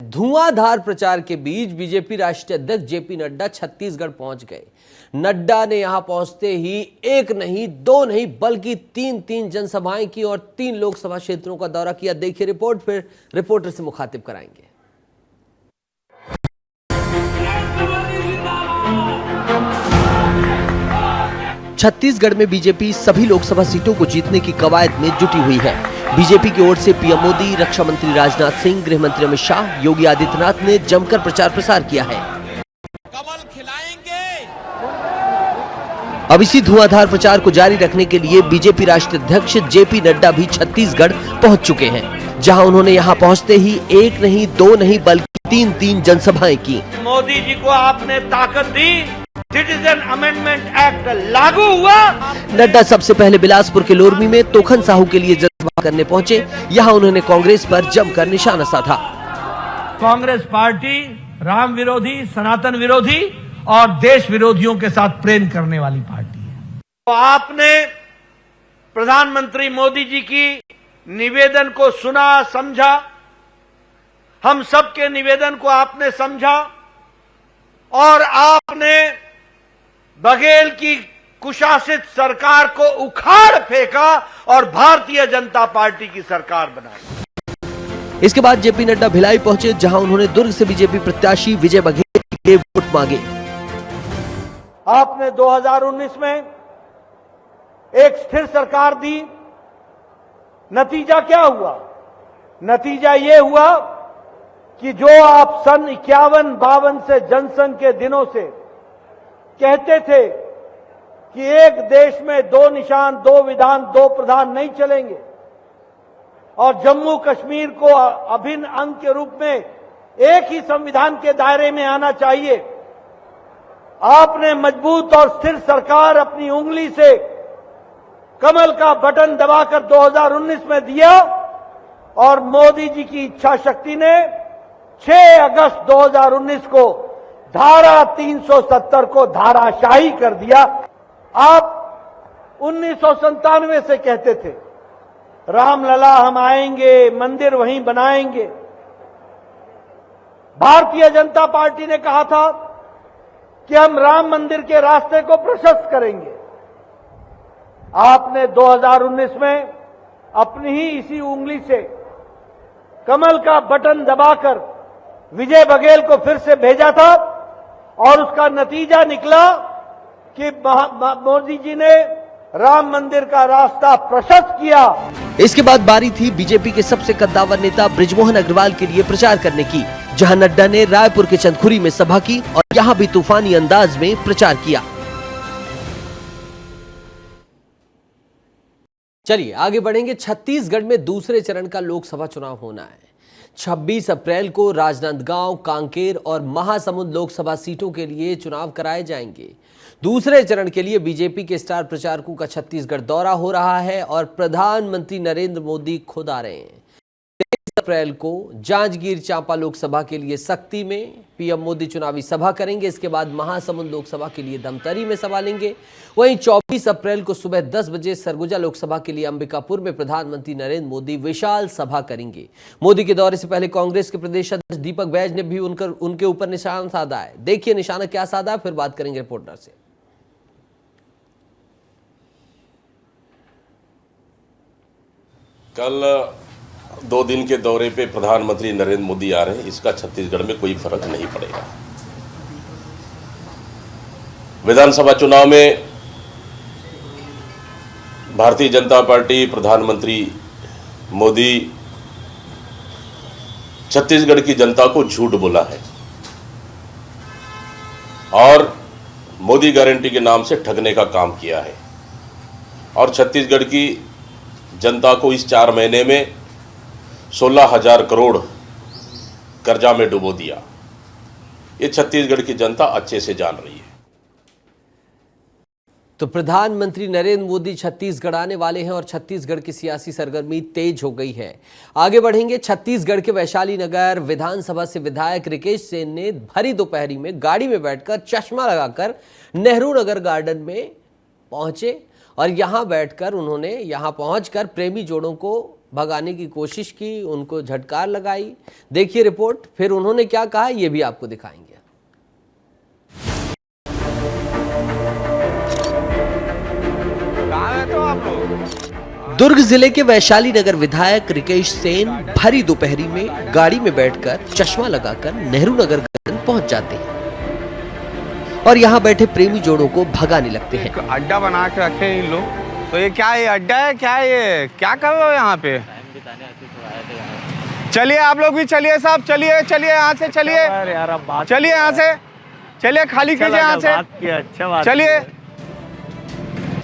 धुआंधार प्रचार के बीच बीजेपी राष्ट्रीय अध्यक्ष जेपी नड्डा छत्तीसगढ़ पहुंच गए। नड्डा ने यहां पहुंचते ही एक नहीं, दो नहीं, बल्कि तीन जनसभाएं की और 3 लोकसभा क्षेत्रों का दौरा किया। देखिए रिपोर्ट, फिर रिपोर्टर से मुखातिब कराएंगे। छत्तीसगढ़ में बीजेपी सभी लोकसभा सीटों को जीतने की कवायद में जुटी हुई है। बीजेपी की ओर से पीएम मोदी, रक्षा मंत्री राजनाथ सिंह, गृह मंत्री अमित शाह, योगी आदित्यनाथ ने जमकर प्रचार प्रसार किया है। कमल खिलाएंगे। अब इसी धुआंधार प्रचार को जारी रखने के लिए बीजेपी राष्ट्रीय अध्यक्ष जेपी नड्डा भी छत्तीसगढ़ पहुंच चुके हैं, जहां उन्होंने यहां पहुंचते ही एक नहीं, दो नहीं, बल्कि तीन जनसभाएं की। मोदी जी को आपने ताकत दी, सिटीजन अमेंडमेंट एक्ट लागू हुआ। नड्डा सबसे पहले बिलासपुर के लोरमी में तोखन साहू के लिए जनसभा करने पहुंचे। यहां उन्होंने कांग्रेस पर जमकर निशाना साधा। कांग्रेस पार्टी राम विरोधी, सनातन विरोधी और देश विरोधियों के साथ प्रेम करने वाली पार्टी है। तो आपने प्रधानमंत्री मोदी जी की निवेदन को सुना, समझा, हम सबके निवेदन को आपने समझा और आपने बघेल की कुशासित सरकार को उखाड़ फेंका और भारतीय जनता पार्टी की सरकार बनाई। इसके बाद जेपी नड्डा भिलाई पहुंचे, जहां उन्होंने दुर्ग से बीजेपी प्रत्याशी विजय बघेल के लिए वोट मांगे। आपने 2019 में एक स्थिर सरकार दी। नतीजा क्या हुआ? नतीजा यह हुआ कि जो आप सन 51-52 से जनसंघ के दिनों से कहते थे कि एक देश में 2 निशान, 2 विधान, 2 प्रधान नहीं चलेंगे और जम्मू कश्मीर को अभिन्न अंग के रूप में एक ही संविधान के दायरे में आना चाहिए, आपने मजबूत और स्थिर सरकार अपनी उंगली से कमल का बटन दबाकर 2019 में दिया और मोदी जी की इच्छा शक्ति ने 6 अगस्त 2019 को धारा 370 को धाराशाही कर दिया। आप 1997 से कहते थे रामलला हम आएंगे, मंदिर वहीं बनाएंगे। भारतीय जनता पार्टी ने कहा था कि हम राम मंदिर के रास्ते को प्रशस्त करेंगे। आपने 2019 में अपनी ही इसी उंगली से कमल का बटन दबाकर विजय बघेल को फिर से भेजा था और उसका नतीजा निकला कि मोदी जी ने राम मंदिर का रास्ता प्रशस्त किया। इसके बाद बारी थी बीजेपी के सबसे कद्दावर नेता बृजमोहन अग्रवाल के लिए प्रचार करने की, जहां नड्डा ने रायपुर के चंदखुरी में सभा की और यहां भी तूफानी अंदाज में प्रचार किया। चलिए आगे बढ़ेंगे। छत्तीसगढ़ में दूसरे चरण का लोकसभा चुनाव होना है। 26 अप्रैल को राजनांदगांव, कांकेर और महासमुंद लोकसभा सीटों के लिए चुनाव कराए जाएंगे। दूसरे चरण के लिए बीजेपी के स्टार प्रचारकों का छत्तीसगढ़ दौरा हो रहा है और प्रधानमंत्री नरेंद्र मोदी खुद आ रहे हैं। 23 अप्रैल को जांजगीर चांपा लोकसभा के लिए सक्ती में पीएम मोदी चुनावी सभा करेंगे। इसके बाद महासमुंद लोकसभा के लिए धमतरी में सभा लेंगे। वहीं 24 अप्रैल को सुबह 10 बजे सरगुजा लोकसभा के लिए अंबिकापुर में प्रधानमंत्री नरेंद्र मोदी विशाल सभा करेंगे। मोदी के दौरे से पहले कांग्रेस के प्रदेश अध्यक्ष दीपक बैज ने भी उनके ऊपर निशाना साधा है। देखिए निशाना क्या साधा है, फिर बात करेंगे रिपोर्टर से। कल 2 दिन के दौरे पे प्रधानमंत्री नरेंद्र मोदी आ रहे हैं, इसका छत्तीसगढ़ में कोई फर्क नहीं पड़ेगा। विधानसभा चुनाव में भारतीय जनता पार्टी, प्रधानमंत्री मोदी छत्तीसगढ़ की जनता को झूठ बोला है और मोदी गारंटी के नाम से ठगने का काम किया है और छत्तीसगढ़ की जनता को इस 4 महीने में 16,000 करोड़ कर्जा में डुबो दिया। ये छत्तीसगढ़ की जनता अच्छे से जान रही है। तो प्रधानमंत्री नरेंद्र मोदी छत्तीसगढ़ आने वाले हैं और छत्तीसगढ़ की सियासी सरगर्मी तेज हो गई है। आगे बढ़ेंगे। छत्तीसगढ़ के वैशाली नगर विधानसभा से विधायक रिकेश सेन ने भरी दोपहरी में गाड़ी में बैठकर चश्मा लगाकर नेहरू नगर गार्डन में पहुंचे और यहां बैठकर उन्होंने यहां पहुंचकर प्रेमी जोड़ों को भगाने की कोशिश की, उनको झटकार लगाई। देखिए रिपोर्ट, फिर उन्होंने क्या कहा ये भी आपको दिखाएंगे। दुर्ग जिले के वैशाली नगर विधायक रिकेश सेन भरी दोपहरी में गाड़ी में बैठकर चश्मा लगाकर नेहरू नगर गार्डन पहुंच जाते हैं और यहां बैठे प्रेमी जोड़ों को भगाने लगते हैं। अड्डा बना के रखे हैं इन लोग, तो ये क्या है, अड्डा है क्या, ये क्या कर रहे हो यहाँ पे? चलिए आप लोग भी चलिए साहब, चलिए चलिए यहाँ से, चलिए चलिए यहाँ से, चलिए खाली कीजिए यहाँ से, चलिए।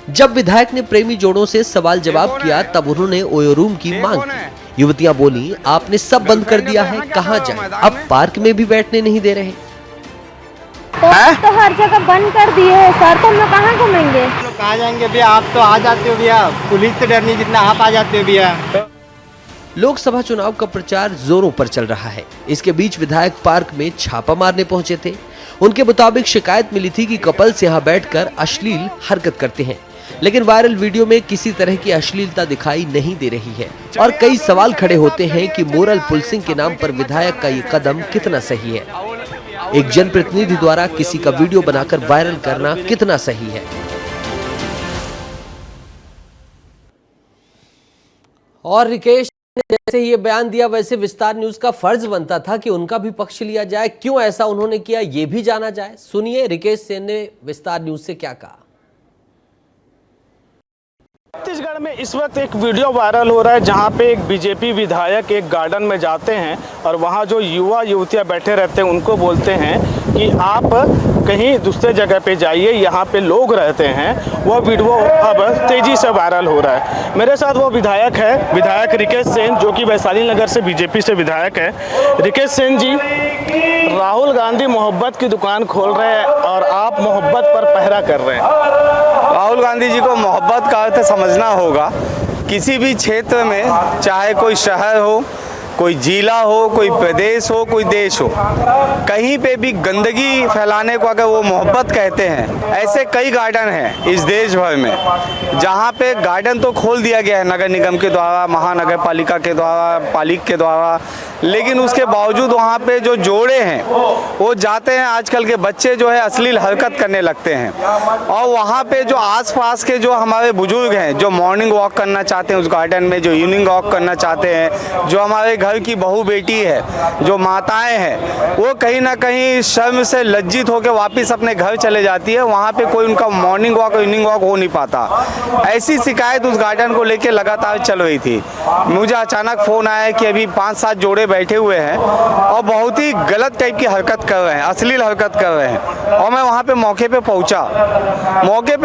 जब विधायक ने प्रेमी जोड़ों से सवाल जवाब किया तब उन्होंने ओयो रूम की मांग की। युवतियां बोली, आपने सब बंद कर दिया है, कहां जाए, अब पार्क में भी बैठने नहीं दे रहे। तो हर जगह बंद कर दिए है सर, तो हम लोग कहाँ घूमेंगे? कहाँ जाएंगे भैया, आप तो आ जाते हो भैया, पुलिस से डर नहीं जितना आप आ जाते हो भैया। लोकसभा चुनाव का प्रचार जोरों पर चल रहा है। इसके बीच विधायक पार्क में छापा मारने पहुंचे थे। उनके मुताबिक शिकायत मिली थी कि कपल्स यहां बैठकर अश्लील हरकत करते हैं, लेकिन वायरल वीडियो में किसी तरह की अश्लीलता दिखाई नहीं दे रही है और कई सवाल खड़े होते हैं कि मोरल पुलिसिंग के नाम पर विधायक का ये कदम कितना सही है। एक जनप्रतिनिधि द्वारा किसी का वीडियो बनाकर वायरल करना कितना सही है। और रिकेश ने जैसे ये बयान दिया, वैसे विस्तार न्यूज का फर्ज बनता था कि उनका भी पक्ष लिया जाए। क्यों ऐसा उन्होंने किया ये भी जाना जाए। सुनिए रिकेश सेन ने विस्तार न्यूज से क्या कहा। छत्तीसगढ़ में इस वक्त एक वीडियो वायरल हो रहा है जहां पे एक बीजेपी विधायक एक गार्डन में जाते हैं और वहां जो युवा युवतियां बैठे रहते हैं उनको बोलते हैं कि आप कहीं दूसरे जगह पे जाइए, यहाँ पे लोग रहते हैं। वो वीडियो अब तेजी से वायरल हो रहा है। मेरे साथ वो विधायक है, विधायक रिकेश सेन, जो कि वैशाली नगर से बीजेपी से विधायक है। रिकेश सेन जी, राहुल गांधी मोहब्बत की दुकान खोल रहे हैं और आप मोहब्बत पर पहरा कर रहे हैं। राहुल गांधी जी को मोहब्बत का अर्थ समझना होगा। किसी भी क्षेत्र में, चाहे कोई शहर हो, कोई जिला हो, कोई प्रदेश हो, कोई देश हो, कहीं पे भी गंदगी फैलाने को अगर वो मोहब्बत कहते हैं, ऐसे कई गार्डन हैं इस देश भर में जहाँ पे गार्डन तो खोल दिया गया है नगर निगम के द्वारा, महानगर पालिका के द्वारा, पालिक के द्वारा, लेकिन उसके बावजूद वहाँ पे जो जोड़े हैं वो जाते हैं। आजकल के बच्चे जो है अश्लील हरकत करने लगते हैं और वहाँ पे जो आसपास के जो हमारे बुजुर्ग हैं, जो मॉर्निंग वॉक करना चाहते हैं उस गार्डन में, जो इवनिंग वॉक करना चाहते हैं, जो हमारे घर की बहू बेटी है, जो माताएं हैं, वो कहीं ना कहीं शर्म से लज्जित होकर वापस अपने घर चले जाती है। वहाँ पे कोई उनका मॉर्निंग वॉक और इवनिंग वॉक हो नहीं पाता। ऐसी शिकायत उस गार्डन को लेकर लगातार चल रही थी। मुझे अचानक फ़ोन आया कि अभी 5-7 जोड़े बैठे हुए हैं और बहुत ही गलत टाइप की हरकत कर रहे हैं, अश्लील हरकत कर रहे हैं। और मैं वहाँ पे मौके पे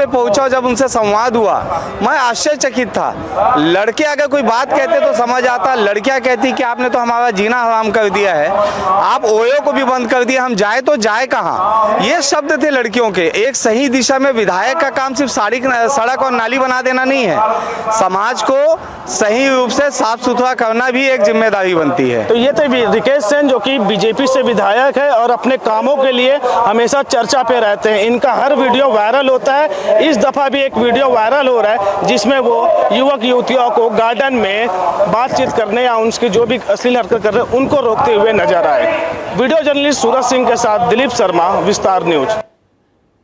पहुँचा, जब उनसे संवाद हुआ, मैं आश्चर्यचकित था। लड़के अगर कोई बात कहते तो समझ आता, लड़कियाँ कहती कि आपने तो हमारा जीना हराम कर दिया है, आप ओयो को भी बंद कर दिया, हम जाए तो जाए कहाँ। ये शब्द थे लड़कियों के। एक सही दिशा में विधायक का काम सिर्फ सड़क और नाली बना देना नहीं है, समाज को सही रूप से साफ सुथरा करना भी एक जिम्मेदारी बनती है। तो ये थे रिकेश सेन, जो कि बीजेपी से विधायक है और अपने कामों के लिए हमेशा चर्चा पे रहते हैं। इनका हर वीडियो वायरल होता है। इस दफा भी एक वीडियो वायरल हो रहा है जिसमें वो युवक युवतियों को गार्डन में बातचीत करने या उनकी जो भी अश्लील हरकत कर रहे हैं उनको रोकते हुए नजर आए। वीडियो जर्नलिस्ट सूरज सिंह के साथ दिलीप शर्मा, विस्तार न्यूज।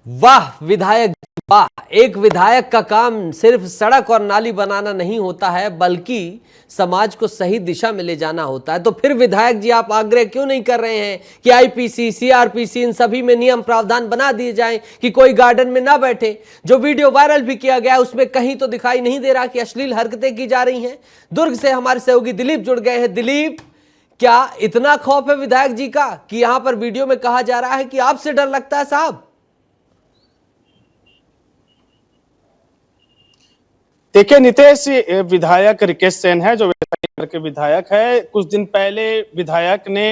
वाह विधायक, वाह। एक विधायक का काम सिर्फ सड़क और नाली बनाना नहीं होता है, बल्कि समाज को सही दिशा में ले जाना होता है। तो फिर विधायक जी आप आग्रह क्यों नहीं कर रहे हैं कि आईपीसी, सीआरपीसी इन सभी में नियम प्रावधान बना दिए जाएं कि कोई गार्डन में ना बैठे। जो वीडियो वायरल भी किया गया उसमें कहीं तो दिखाई नहीं दे रहा कि अश्लील हरकतें की जा रही हैं। दुर्ग से हमारे सहयोगी दिलीप जुड़ गए हैं। दिलीप, क्या इतना खौफ है विधायक जी का कि यहां पर वीडियो में कहा जा रहा है कि आपसे डर लगता है साहब? देखिए नितेश, विधायक रिकेश सेन है जो वैशाली के विधायक है। कुछ दिन पहले विधायक ने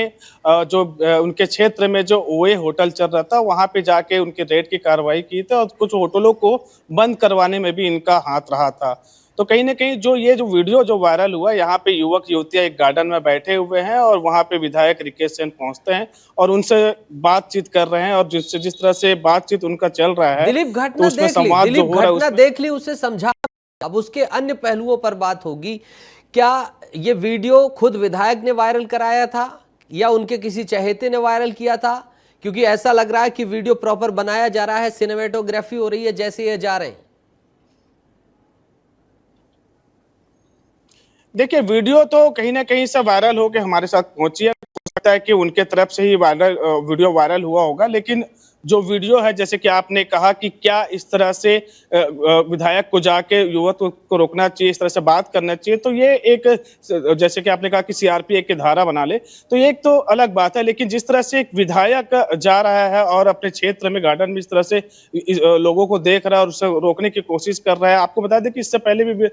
जो उनके क्षेत्र में जो ओए होटल चल रहा था वहां पे जाके उनके रेड की कार्रवाई की थी और कुछ होटलों को बंद करवाने में भी इनका हाथ रहा था। तो कहीं ना कहीं जो ये जो वीडियो जो वायरल हुआ, यहाँ पे युवक युवतियां एक गार्डन में बैठे हुए हैं और वहां पे विधायक रिकेश सेन पहुंचते हैं और उनसे बातचीत कर रहे हैं और जिस तरह से बातचीत उनका चल रहा है, दिलीप घटना तो उसमें देख ली, संवाद दिलीप जो हो रहा है घटना देख ली, उसे समझा। अब उसके अन्य पहलुओं पर बात होगी क्या ये वीडियो खुद विधायक ने वायरल कराया था या उनके किसी चहेते ने वायरल किया था? क्योंकि ऐसा लग रहा है कि वीडियो प्रॉपर बनाया जा रहा है, सिनेमेटोग्राफी हो रही है जैसे ये जा रहे हैं। देखिए, वीडियो तो कहीं ना कहीं से वायरल होकर हमारे साथ पहुंची है। हो सकता है कि उनके तरफ से ही वीडियो वायरल हुआ होगा, लेकिन जो वीडियो है, जैसे कि आपने कहा कि क्या इस तरह से विधायक को जाके युवक को रोकना चाहिए, इस तरह से बात करना चाहिए, तो ये एक, जैसे कि आपने कहा कि सीआरपी एक धारा बना ले, तो ये एक तो अलग बात है। लेकिन जिस तरह से एक विधायक जा रहा है और अपने क्षेत्र में गार्डन में इस तरह से लोगों को देख रहा है और उसे रोकने की कोशिश कर रहा है। आपको बता दें कि इससे पहले भी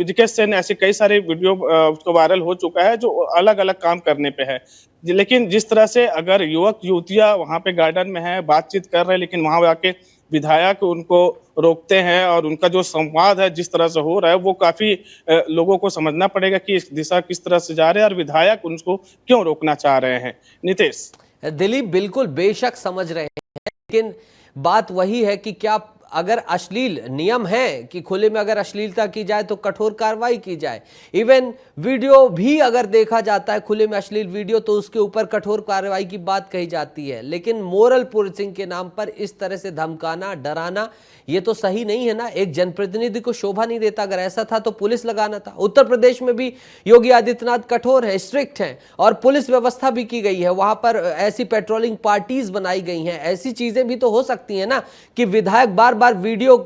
ऋषिकेश सेन ऐसे कई सारे वीडियो उसको वायरल हो चुका है जो अलग अलग काम करने पे है। लेकिन जिस तरह से अगर युवक युवतियां वहां पे गार्डन में है, बातचीत कर रहे हैं, लेकिन वहां जाके विधायक उनको रोकते हैं और उनका जो संवाद है जिस तरह से हो रहा है, वो काफी लोगों को समझना पड़ेगा कि इस दिशा किस तरह से जा रहे हैं और विधायक उनको क्यों रोकना चाह रहे हैं। नितेश। दिलीप, बिल्कुल बेशक समझ रहे हैं, लेकिन बात वही है कि क्या अगर अश्लील नियम है कि खुले में अगर अश्लीलता की जाए तो कठोर कार्रवाई की जाए। इवन वीडियो भी अगर देखा जाता है खुले में अश्लील वीडियो तो उसके ऊपर कठोर कार्रवाई की बात कही जाती है। लेकिन मोरल पुलिसिंग के नाम पर इस तरह से धमकाना, डराना, ये तो सही नहीं है ना। एक जनप्रतिनिधि को शोभा नहीं देता। अगर ऐसा था तो पुलिस लगाना था। उत्तर प्रदेश में भी योगी आदित्यनाथ कठोर है, स्ट्रिक्ट हैं और पुलिस व्यवस्था भी की गई है। वहां पर ऐसी पेट्रोलिंग पार्टीज बनाई गई हैं। ऐसी चीजें भी तो हो सकती हैं ना कि विधायक बार बार वीडियो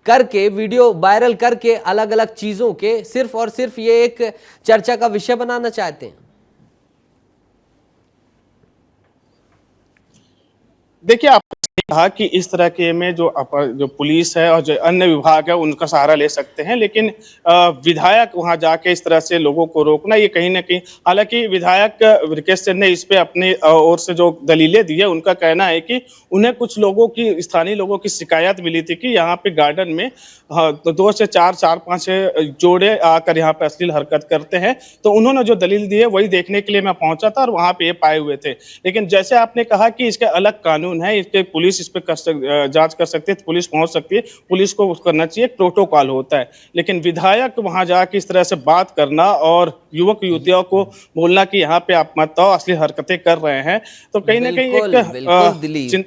करके, वीडियो वायरल करके अलग अलग चीजों के सिर्फ और सिर्फ ये एक चर्चा का विषय बनाना चाहते हैं। देखिए, आपने कहा कि इस तरह के में जो पुलिस है और जो अन्य विभाग है उनका सहारा ले सकते हैं, लेकिन विधायक वहां जाके इस तरह से लोगों को रोकना, ये कहीं ना कहीं, हालांकि विधायक ऋषिकेश सेन ने इस पे अपनी ओर से जो दलीलें दी है, उनका कहना है कि उन्हें कुछ लोगों की, स्थानीय लोगों की शिकायत मिली थी कि यहाँ पे गार्डन में 2 से 4-5 जोड़े आकर यहाँ पे अश्लील हरकत करते हैं। तो उन्होंने जो दलील दी है वही देखने के लिए मैं पहुंचा था और वहां पे ये पाए हुए थे। लेकिन जैसे आपने कहा कि इसके अलग कानून है, इसके पुलिस इस पे जांच कर सकती है, पुलिस पहुंच सकती है, पुलिस को करना चाहिए, प्रोटोकॉल होता है। लेकिन विधायक वहां जाके इस तरह से बात करना और युवक युवतियों को बोलना कि यहाँ पे आप मत आओ, अश्लील हरकतें कर रहे हैं, तो कहीं ना कहीं एक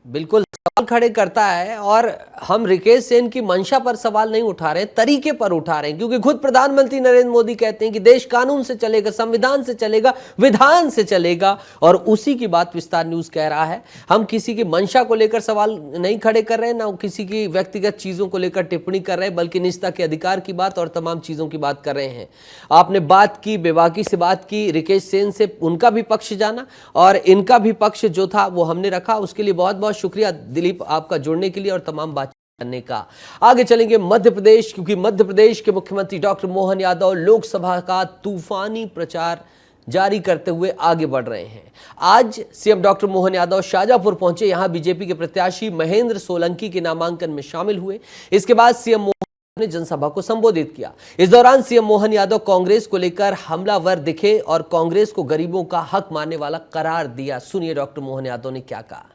बिल्कुल सवाल खड़े करता है। और हम ऋषिकेश सेन की मंशा पर सवाल नहीं उठा रहे, तरीके पर उठा रहे हैं, क्योंकि खुद प्रधानमंत्री नरेंद्र मोदी कहते हैं कि देश कानून से चलेगा, संविधान से चलेगा, विधान से चलेगा, और उसी की बात विस्तार न्यूज कह रहा है। हम किसी की मंशा को लेकर सवाल नहीं खड़े कर रहे हैं, ना किसी की व्यक्तिगत चीजों को लेकर टिप्पणी कर रहे हैं, बल्कि निजता के अधिकार की बात और तमाम चीजों की बात कर रहे हैं। आपने बात की, बेबाकी से बात की, ऋषिकेश सेन से उनका भी पक्ष जाना और इनका भी पक्ष जो था वो हमने रखा। उसके लिए बहुत बहुत शुक्रिया दिलीप आपका जुड़ने के लिए और तमाम बात करने का। आगे चलेंगे मध्य प्रदेश, क्योंकि मध्य प्रदेश के मुख्यमंत्री डॉक्टर मोहन यादव लोकसभा का तूफानी प्रचार जारी करते हुए आगे बढ़ रहे हैं। आज सीएम डॉक्टर मोहन यादव शाजापुर पहुंचे। यहां बीजेपी के प्रत्याशी महेंद्र सोलंकी के नामांकन में शामिल हुए। इसके बाद सीएम मोहन ने जनसभा को संबोधित किया। इस दौरान सीएम मोहन यादव कांग्रेस को लेकर हमलावर दिखे और कांग्रेस को गरीबों का हक मानने वाला करार दिया। सुनिए डॉक्टर मोहन यादव ने क्या कहा।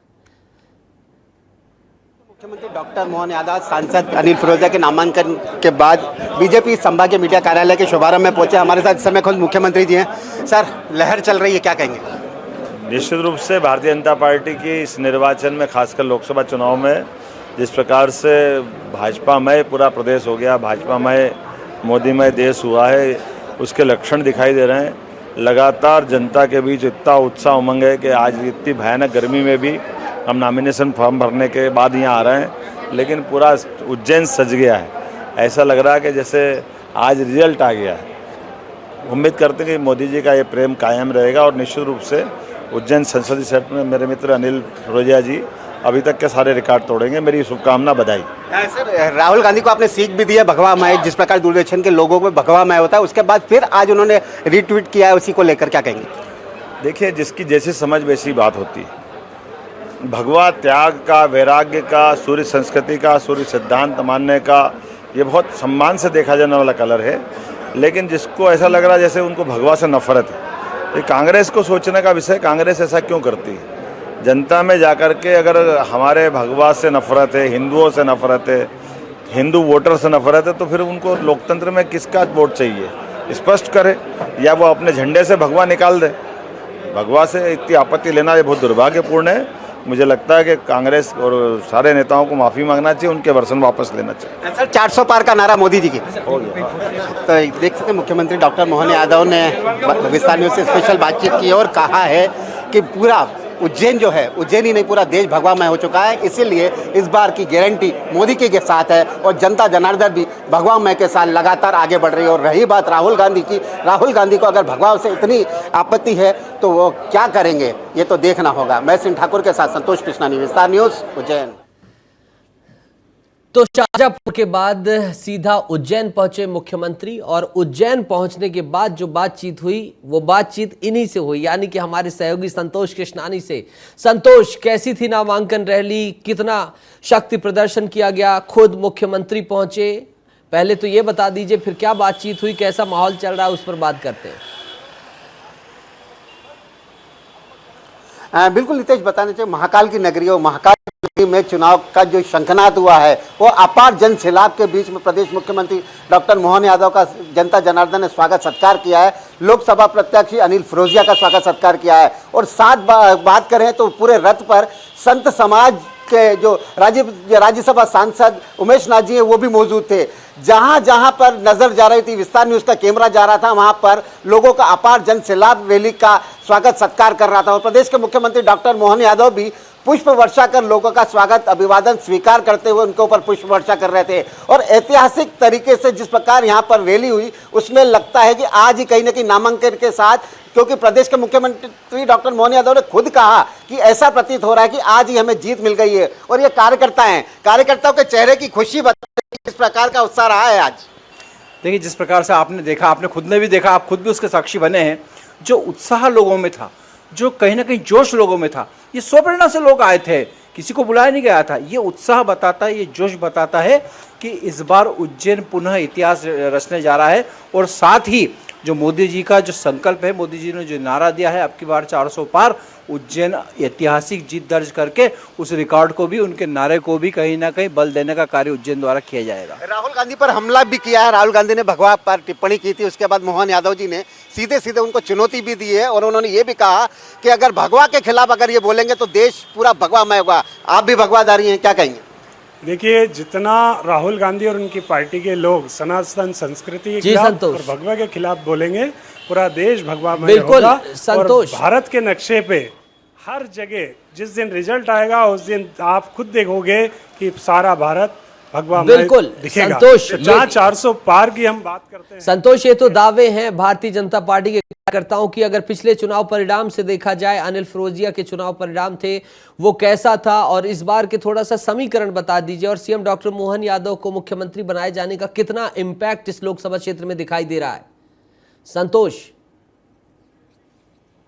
मुख्यमंत्री डॉक्टर मोहन यादव सांसद अनिल फिरोजिया के नामांकन के बाद बीजेपी संभागीय मीडिया कार्यालय के शुभारंभ में पहुंचे। हमारे साथ इस समय खुद मुख्यमंत्री जी हैं। सर, लहर चल रही है, क्या कहेंगे? निश्चित रूप से भारतीय जनता पार्टी की इस निर्वाचन में, खासकर लोकसभा चुनाव में, जिस प्रकार से भाजपामय पूरा प्रदेश हो गया, भाजपामय मोदीमय देश हुआ है, उसके लक्षण दिखाई दे रहे हैं। लगातार जनता के बीच इतना उत्साह उमंग है कि आज इतनी भयानक गर्मी में भी हम नॉमिनेशन फॉर्म भरने के बाद यहाँ आ रहे हैं, लेकिन पूरा उज्जैन सज गया है। ऐसा लग रहा है कि जैसे आज रिजल्ट आ गया है। उम्मीद करते हैं कि मोदी जी का ये प्रेम कायम रहेगा और निश्चित रूप से उज्जैन संसदीय क्षेत्र में मेरे मित्र अनिल फिरोजिया जी अभी तक के सारे रिकॉर्ड तोड़ेंगे। मेरी शुभकामना, बधाई। सर, राहुल गांधी को आपने सीख भी दी है भगवामय, जिस प्रकार दूरदर्शन के लोगों में भगवामय होता है, उसके बाद फिर आज उन्होंने रीट्वीट किया है, उसी को लेकर क्या कहेंगे? देखिए, जिसकी जैसी समझ वैसी बात होती है। भगवा त्याग का, वैराग्य का, सूर्य संस्कृति का, सूर्य सिद्धांत मानने का, ये बहुत सम्मान से देखा जाने वाला कलर है। लेकिन जिसको ऐसा लग रहा है जैसे उनको भगवा से नफरत है, ये कांग्रेस को सोचने का विषय। कांग्रेस ऐसा क्यों करती है? जनता में जाकर के अगर हमारे भगवा से नफरत है, हिंदुओं से नफरत है, हिंदू वोटर से नफरत है तो फिर उनको लोकतंत्र में किसका वोट चाहिए, स्पष्ट करे, या वो अपने झंडे से भगवा निकाल दे। भगवा से इतनी आपत्ति लेना ये बहुत दुर्भाग्यपूर्ण है। मुझे लगता है कि कांग्रेस और सारे नेताओं को माफ़ी मांगना चाहिए, उनके वर्षन वापस लेना चाहिए। सर 400 पार का नारा मोदी जी की तो देख सकते हैं मुख्यमंत्री डॉक्टर मोहन यादव ने विस्तार न्यूज़ से स्पेशल बातचीत की और कहा है कि पूरा उज्जैन जो है, उज्जैन ही नहीं पूरा देश भगवामय हो चुका है, इसीलिए इस बार की गारंटी मोदी के साथ है और जनता जनार्दन भी भगवामय के साथ लगातार आगे बढ़ रही है। और रही बात राहुल गांधी की, राहुल गांधी को अगर भगवा से इतनी आपत्ति है तो वो क्या करेंगे ये तो देखना होगा। मैं सिंह ठाकुर के साथ संतोष कृष्णानी, विस्तार न्यूज़, उज्जैन। तो शाजापुर के बाद सीधा उज्जैन पहुंचे मुख्यमंत्री और उज्जैन पहुंचने के बाद जो बातचीत हुई वो बातचीत इन्हीं से हुई, यानी कि हमारे सहयोगी संतोष कृष्णानी से। संतोष, कैसी थी नामांकन रैली, कितना शक्ति प्रदर्शन किया गया, खुद मुख्यमंत्री पहुंचे, पहले तो ये बता दीजिए, फिर क्या बातचीत हुई, कैसा माहौल चल रहा है उस पर बात करते हैं। बिल्कुल नितेश, बताना चाहिए महाकाल की नगरी और महाकाल में चुनाव का जो शंखनाद हुआ है वो अपार जन सैलाब के बीच में प्रदेश मुख्यमंत्री डॉक्टर मोहन यादव का जनता जनार्दन ने स्वागत सत्कार किया है। लोकसभा प्रत्याशी अनिल फिरोजिया का स्वागत सत्कार किया है और साथ बात करें तो पूरे रथ पर संत समाज के जो राज्यसभा सांसद उमेश नाथ जी हैं वो भी मौजूद थे। जहां जहां पर नजर जा रही थी, विस्तार न्यूज़ का कैमरा जा रहा था, वहां पर लोगों का अपार जन सैलाब रैली का स्वागत सत्कार कर रहा था और प्रदेश के मुख्यमंत्री डॉक्टर मोहन यादव भी पुष्प वर्षा कर लोगों का स्वागत अभिवादन स्वीकार करते हुए उनके ऊपर पुष्प वर्षा कर रहे थे। और ऐतिहासिक तरीके से जिस प्रकार यहाँ पर रैली हुई उसमें लगता है कि आज ही कहीं ना कहीं नामांकन के साथ, क्योंकि प्रदेश के मुख्यमंत्री डॉक्टर मोहन यादव ने खुद कहा कि ऐसा प्रतीत हो रहा है कि आज ही हमें जीत मिल गई है। और ये कार्यकर्ता हैं, कार्यकर्ताओं के चेहरे की खुशी बताते किस प्रकार का उत्साह रहा है आज। देखिए, जिस प्रकार से आपने देखा, आपने खुद ने भी देखा, आप खुद भी उसके साक्षी बने हैं, जो उत्साह लोगों में था, जो कहीं ना कहीं जोश लोगों में था, ये स्वप्रेरणा से लोग आए थे, किसी को बुलाया नहीं गया था। ये उत्साह बताता है, ये जोश बताता है कि इस बार उज्जैन पुनः इतिहास रचने जा रहा है। और साथ ही जो मोदी जी का जो संकल्प है, मोदी जी ने जो नारा दिया है अब की बार 400 पार, उज्जैन ऐतिहासिक जीत दर्ज करके उस रिकॉर्ड को भी, उनके नारे को भी कहीं ना कहीं बल देने का कार्य उज्जैन द्वारा किया जाएगा। राहुल गांधी पर हमला भी किया है, राहुल गांधी ने भगवा पर टिप्पणी की थी, उसके बाद मोहन यादव जी ने सीधे सीधे उनको चुनौती भी दी है और उन्होंने ये भी कहा कि अगर भगवा के खिलाफ अगर ये बोलेंगे तो देश पूरा भगवामय होगा। आप भी भगवाधारी हैं, क्या कहेंगे? देखिए, जितना राहुल गांधी और उनकी पार्टी के लोग सनातन संस्कृति के खिलाफ और भगवा के खिलाफ बोलेंगे, पूरा देश भगवामय होगा। और भारत के नक्शे पे हर जगह जिस दिन रिजल्ट आएगा उस दिन आप खुद देखोगे कि सारा भारत भगवामय दिखेगा। संतोष, जहाँ 400 पार की हम बात करते हैं। संतोष, ये तो दावे हैं भारतीय जनता पार्टी के कार्यकर्ताओं की। अगर पिछले चुनाव परिणाम से देखा जाए, अनिल फिरोजिया के चुनाव परिणाम थे, वो कैसा था, और इस बार के थोड़ा सा समीकरण बता दीजिए। और सीएम डॉक्टर मोहन यादव को मुख्यमंत्री बनाए जाने का कितना इंपैक्ट इस लोकसभा क्षेत्र में दिखाई दे रहा है? संतोष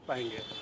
पाएंगे।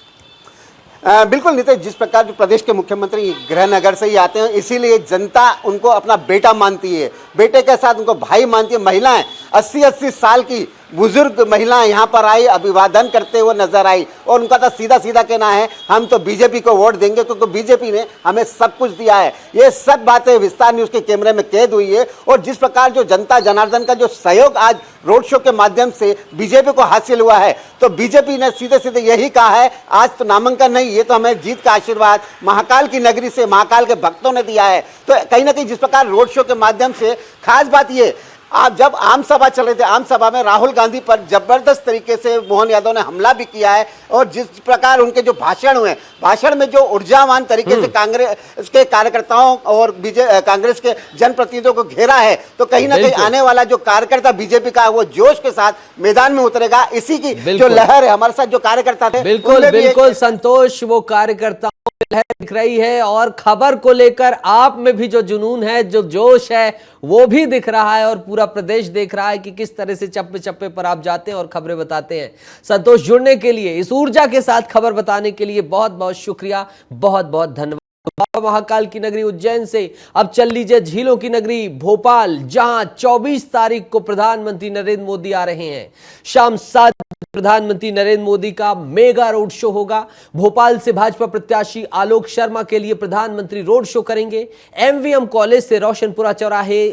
बिल्कुल नितेश, जिस प्रकार जो प्रदेश के मुख्यमंत्री गृहनगर से ही आते हैं, इसीलिए जनता उनको अपना बेटा मानती है, बेटे के साथ उनको भाई मानती है। महिलाएं 80-80 साल की बुजुर्ग महिलाएं यहाँ पर आई, अभिवादन करते हुए नजर आई और उनका तो सीधा सीधा कहना है हम तो बीजेपी को वोट देंगे क्योंकि बीजेपी ने हमें सब कुछ दिया है। ये सब बातें विस्तार न्यूज़ के कैमरे में कैद हुई है। और जिस प्रकार जो जनता जनार्दन का जो सहयोग आज रोड शो के माध्यम से बीजेपी को हासिल हुआ है, तो बीजेपी ने सीधे सीधे यही कहा है आज तो नामांकन नहीं, ये तो हमें जीत का आशीर्वाद महाकाल की नगरी से, महाकाल के भक्तों ने दिया है। तो कहीं ना कहीं जिस प्रकार रोड शो के माध्यम से, खास बात ये, आप जब आम सभा चले थे, आम सभा में राहुल गांधी पर जबरदस्त तरीके से मोहन यादव ने हमला भी किया है। और जिस प्रकार उनके जो भाषण हुए, भाषण में जो ऊर्जावान तरीके से कांग्रेस के कार्यकर्ताओं और कांग्रेस के जनप्रतिनिधियों को घेरा है, तो कहीं ना कहीं आने वाला जो कार्यकर्ता बीजेपी का वो जोश के साथ मैदान में उतरेगा। इसी की जो लहर है, हमारे साथ जो कार्यकर्ता थे, बिल्कुल बिल्कुल संतोष, वो कार्यकर्ता दिख रही है और खबर को लेकर आप में भी जो जुनून है, जो जोश है, वो भी दिख रहा है और पूरा प्रदेश देख रहा है कि किस तरह से चप्पे चप्पे पर आप जाते हैं और खबरें बताते हैं। संतोष, जुड़ने के लिए, इस ऊर्जा के साथ खबर बताने के लिए बहुत बहुत शुक्रिया, बहुत बहुत धन्यवाद। महाकाल की नगरी उज्जैन से अब चल लीजिए झीलों की नगरी भोपाल, जहां 24 तारीख को प्रधानमंत्री नरेंद्र मोदी आ रहे हैं। शाम 7 प्रधानमंत्री नरेंद्र मोदी का मेगा रोड शो होगा। भोपाल से भाजपा प्रत्याशी आलोक शर्मा के लिए प्रधानमंत्री रोड शो करेंगे। एमवीएम कॉलेज से रोशनपुरा चौराहे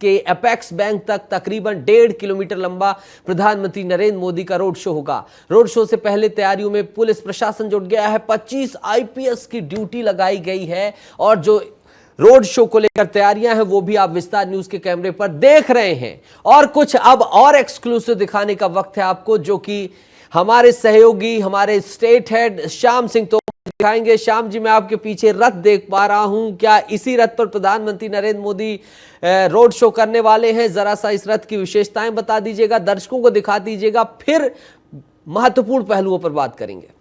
के अपेक्स बैंक तक तकरीबन 1.5 किलोमीटर लंबा प्रधानमंत्री नरेंद्र मोदी का रोड शो होगा। रोड शो से पहले तैयारियों में पुलिस प्रशासन जुट गया है। 25 आईपीएस की ड्यूटी लगाई गई है और जो रोड शो को लेकर तैयारियां हैं वो भी आप विस्तार न्यूज के कैमरे पर देख रहे हैं। और कुछ अब और एक्सक्लूसिव दिखाने का वक्त है आपको, जो कि हमारे सहयोगी हमारे स्टेट हेड श्याम सिंह तोमर दिखाएंगे। श्याम जी, मैं आपके पीछे रथ देख पा रहा हूं, क्या इसी रथ पर प्रधानमंत्री नरेंद्र मोदी रोड शो करने वाले हैं? जरा सा इस रथ की विशेषताएं बता दीजिएगा, दर्शकों को दिखा दीजिएगा, फिर महत्वपूर्ण पहलुओं पर बात करेंगे।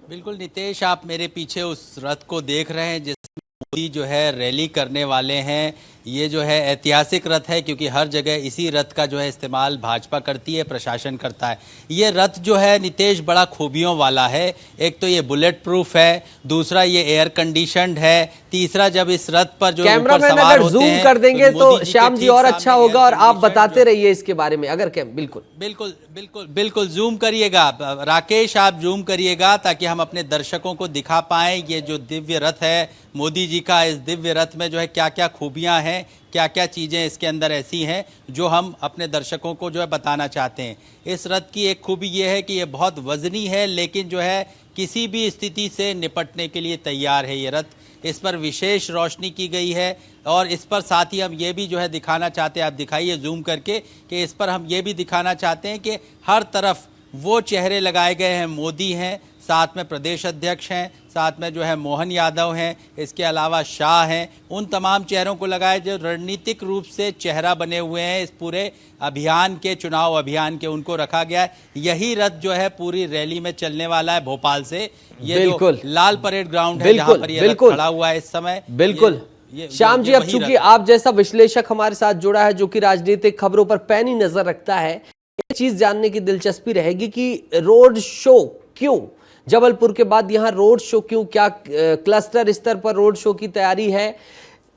बिल्कुल नितेश, आप मेरे पीछे उस रथ को देख रहे हैं जिसमें मोदी जो है रैली करने वाले हैं। ये जो है ऐतिहासिक रथ है क्योंकि हर जगह इसी रथ का जो है इस्तेमाल भाजपा करती है, प्रशासन करता है। ये रथ जो है नितेश बड़ा खूबियों वाला है। एक तो ये बुलेट प्रूफ है, दूसरा ये एयर कंडीशनड है, तीसरा जब इस रथ पर जो कैमरामैन अगर जूम कर देंगे तो श्याम जी और अच्छा होगा, और आप बताते रहिए इसके बारे में अगर बिल्कुल बिल्कुल बिल्कुल बिल्कुल जूम करिएगा राकेश, आप जूम करिएगा ताकि हम अपने दर्शकों को दिखा पाएं ये जो दिव्य रथ है मोदी जी का। इस दिव्य रथ में जो है क्या क्या खूबियां हैं, क्या क्या चीज़ें इसके अंदर ऐसी हैं जो हम अपने दर्शकों को जो है बताना चाहते हैं। इस रथ की एक खूबी ये है कि ये बहुत वजनी है, लेकिन जो है किसी भी स्थिति से निपटने के लिए तैयार है ये रथ। इस पर विशेष रोशनी की गई है और इस पर साथ ही हम ये भी जो है दिखाना चाहते हैं, आप दिखाइए जूम करके, कि इस पर हम ये भी दिखाना चाहते हैं कि हर तरफ वो चेहरे लगाए गए हैं, मोदी हैं, साथ में प्रदेश अध्यक्ष हैं, साथ में जो है मोहन यादव हैं, इसके अलावा शाह हैं। उन तमाम चेहरों को लगाए जो रणनीतिक रूप से चेहरा बने हुए हैं इस पूरे अभियान के, चुनाव अभियान के, उनको रखा गया है। यही रथ जो है पूरी रैली में चलने वाला है भोपाल से। ये जो लाल परेड ग्राउंड है जहां पर ये रथ खड़ा हुआ है इस समय। बिल्कुल श्याम जी, अब चूंकि आप जैसा विश्लेषक हमारे साथ जुड़ा है जो कि राजनीतिक खबरों पर पैनी नजर रखता है, एक चीज जानने की दिलचस्पी रहेगी कि रोड शो क्यों जबलपुर के बाद यहाँ रोड शो क्यों? क्या क्लस्टर स्तर पर रोड शो की तैयारी है?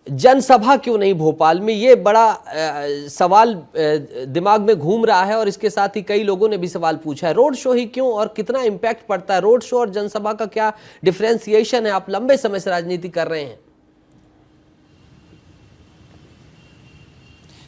जनसभा क्यों नहीं भोपाल में? ये बड़ा सवाल दिमाग में घूम रहा है और इसके साथ ही कई लोगों ने भी सवाल पूछा है, रोड शो ही क्यों और कितना इम्पैक्ट पड़ता है? रोड शो और जनसभा का क्या डिफरेंशिएशन है? आप लंबे समय से राजनीति कर रहे हैं।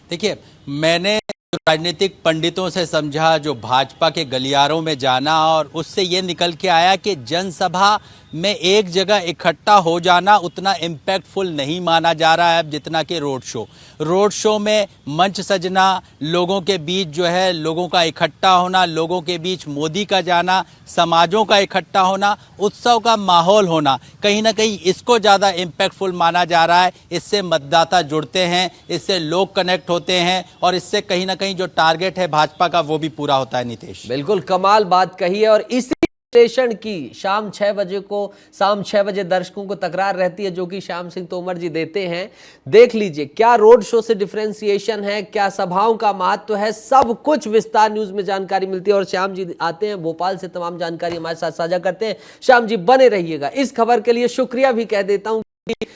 देखिए, मैंने राजनीतिक पंडितों से समझा, जो भाजपा के गलियारों में जाना, और उससे ये निकल के आया कि जनसभा में एक जगह इकट्ठा हो जाना उतना इम्पैक्टफुल नहीं माना जा रहा है अब जितना कि रोड शो। रोड शो में मंच सजना, लोगों के बीच जो है लोगों का इकट्ठा होना, लोगों के बीच मोदी का जाना, समाजों का इकट्ठा होना, उत्सव का माहौल होना, कहीं ना कहीं इसको ज़्यादा इम्पैक्टफुल माना जा रहा है। इससे मतदाता जुड़ते हैं, इससे लोग कनेक्ट होते हैं और इससे कहीं ना कहीं जो टारगेट है भाजपा का वो भी पूरा होता है। नितेश, बिल्कुल कमाल बात कही है। और इसी स्टेशन की शाम 6 बजे दर्शकों को तकरार रहती है जो कि श्याम सिंह तोमर जी देते हैं। देख लीजिए क्या रोड शो से डिफरेंशिएशन है, क्या सभाओं का महत्व है, सब कुछ विस्तार न्यूज में जानकारी मिलती है। और श्याम जी आते हैं भोपाल से, तमाम जानकारी हमारे साथ साझा करते हैं। श्याम जी बने रहिएगा। इस खबर के लिए शुक्रिया भी कह देता हूं कि